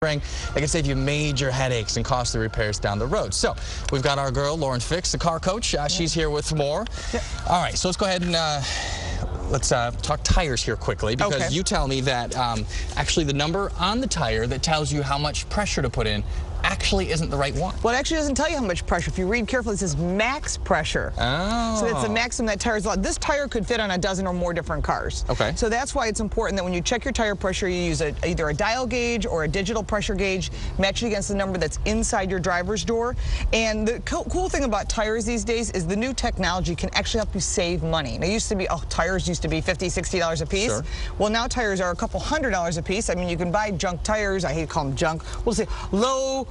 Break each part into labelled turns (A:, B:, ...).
A: That can save you major headaches and costly repairs down the road. So we've got our girl, Lauren Fix, the car coach. She's here with more. Yeah. All right, so let's go ahead and let's talk tires here quickly, because you tell me that actually the number on the tire that tells you how much pressure to put in actually isn't the right one.
B: Well, it actually doesn't tell you how much pressure. If you read carefully, it says max pressure.
A: Oh.
B: So it's the maximum that tire is allowed. This tire could fit on a dozen or more different cars.
A: Okay.
B: So that's why it's important that when you check your tire pressure, you use either a dial gauge or a digital pressure gauge, match it against the number that's inside your driver's door. And the cool thing about tires these days is the new technology can actually help you save money. Now, it used to be, tires used to be $50, $60 a piece.
A: Sure.
B: Well, now tires are a couple $100 a piece. I mean, you can buy junk tires. I hate to call them junk. We'll say low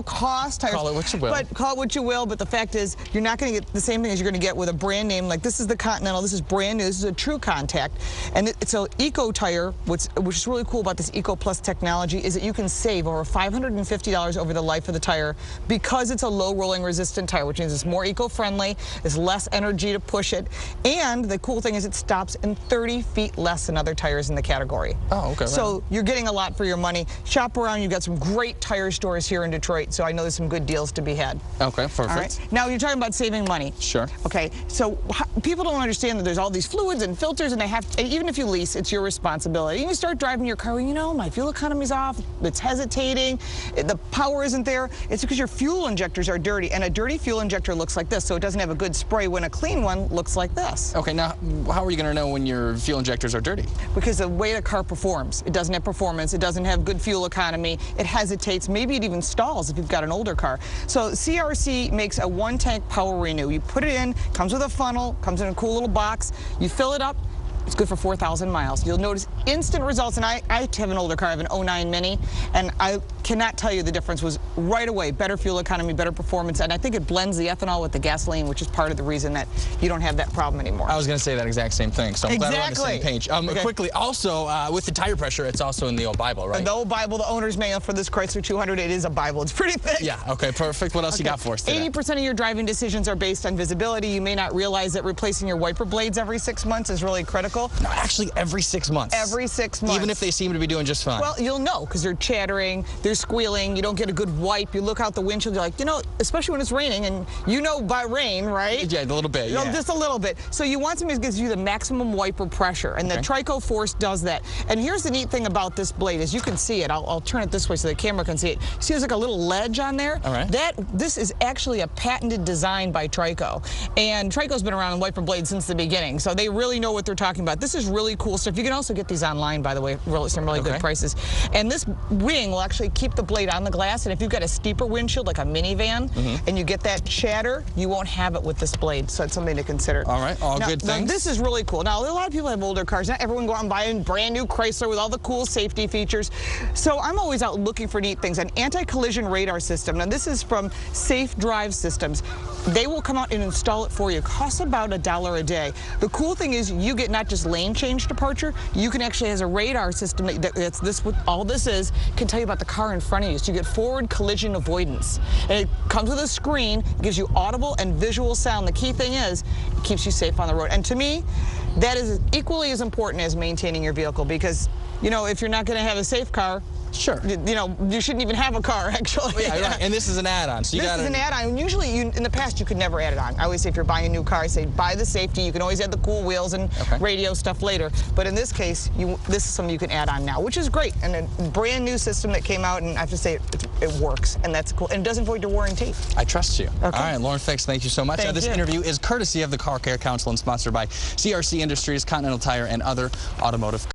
B: cost tires.
A: Call it what you will.
B: But call it what you will, but the fact is you're not going to get the same thing as you're going to get with a brand name. Like, this is the Continental, this is brand new, this is a true contact. And it's an eco tire. Which is really cool about this Eco Plus technology is that you can save over $550 over the life of the tire because it's a low rolling resistant tire, which means it's more eco-friendly, it's less energy to push it, and the cool thing is it stops in 30 feet less than other tires in the category.
A: Oh, okay.
B: So you're getting a lot for your money. Shop around, you've got some great tire stores here in Detroit, so I know there's some good deals to be had.
A: Okay, perfect.
B: All right. Now, you're talking about saving money.
A: Sure.
B: Okay, so people don't understand that there's all these fluids and filters, and even if you lease, it's your responsibility. You start driving your car, my fuel economy's off, it's hesitating, the power isn't there. It's because your fuel injectors are dirty, and a dirty fuel injector looks like this, so it doesn't have a good spray, when a clean one looks like this.
A: Okay, now, how are you going to know when your fuel injectors are dirty? Because
B: the way the car performs. It doesn't have performance, it doesn't have good fuel economy, it hesitates, maybe it even stalls if you've got an older car. So CRC makes a one-tank power renew. You put it in, comes with a funnel, comes in a cool little box, you fill it up. It's good for 4,000 miles. You'll notice instant results, and I have an older car, I have an 09 Mini, and I cannot tell you the difference was right away. Better fuel economy, better performance, and I think it blends the ethanol with the gasoline, which is part of the reason that you don't have that problem anymore.
A: I was going to say that exact same thing, so I'm glad we're on the same page. Quickly, also, with the tire pressure, it's also in the old Bible, right?
B: The old Bible, the owner's manual for this Chrysler 200, it is a Bible. It's pretty thick.
A: Yeah, okay, perfect. What else you got for us today?
B: 80% of your driving decisions are based on visibility. You may not realize that replacing your wiper blades every 6 months is really critical.
A: No, actually, every 6 months.
B: Every 6 months.
A: Even if they seem to be doing just fine.
B: Well, you'll know, because they're chattering, they're squealing, you don't get a good wipe, you look out the windshield, you're like, especially when it's raining, and by rain, right?
A: Yeah, a little bit, yeah.
B: Just a little bit. So you want something that gives you the maximum wiper pressure, and the Trico Force does that. And here's the neat thing about this blade, is you can see it. I'll turn it this way so the camera can see it. See, there's like a little ledge on there?
A: All right.
B: This is actually a patented design by Trico. And Trico's been around in wiper blades since the beginning, so they really know what they're talking about. This is really cool stuff. You can also get these online, by the way, some really good prices. And this wing will actually keep the blade on the glass, and if you've got a steeper windshield, like a minivan, and you get that chatter, you won't have it with this blade, so it's something to consider.
A: All right, good things.
B: Now, this is really cool. Now, a lot of people have older cars. Not everyone go out and buy a brand new Chrysler with all the cool safety features. So I'm always out looking for neat things. An anti-collision radar system. Now, this is from Safe Drive Systems. They will come out and install it for you. It costs about $1 a day. The cool thing is you get not just lane change departure, you can actually has a radar system that's all this is, can tell you about the car in front of you. So you get forward collision avoidance. And it comes with a screen, gives you audible and visual sound. The key thing is, it keeps you safe on the road. And to me, that is equally as important as maintaining your vehicle, because, if you're not going to have a safe car, sure. You shouldn't even have a car, actually.
A: Well, yeah, right. And this is an add-on. So
B: this is an add-on. Usually, in the past, you could never add it on. I always say if you're buying a new car, I say buy the safety. You can always add the cool wheels and radio stuff later. But in this case, this is something you can add on now, which is great. And a brand new system that came out, and I have to say, it works. And that's cool. And it doesn't void your warranty.
A: I trust you.
B: Okay.
A: All right, Lauren Fix, thank you so much. This interview is courtesy of the Car Care Council and sponsored by CRC Industries, Continental Tire, and other automotive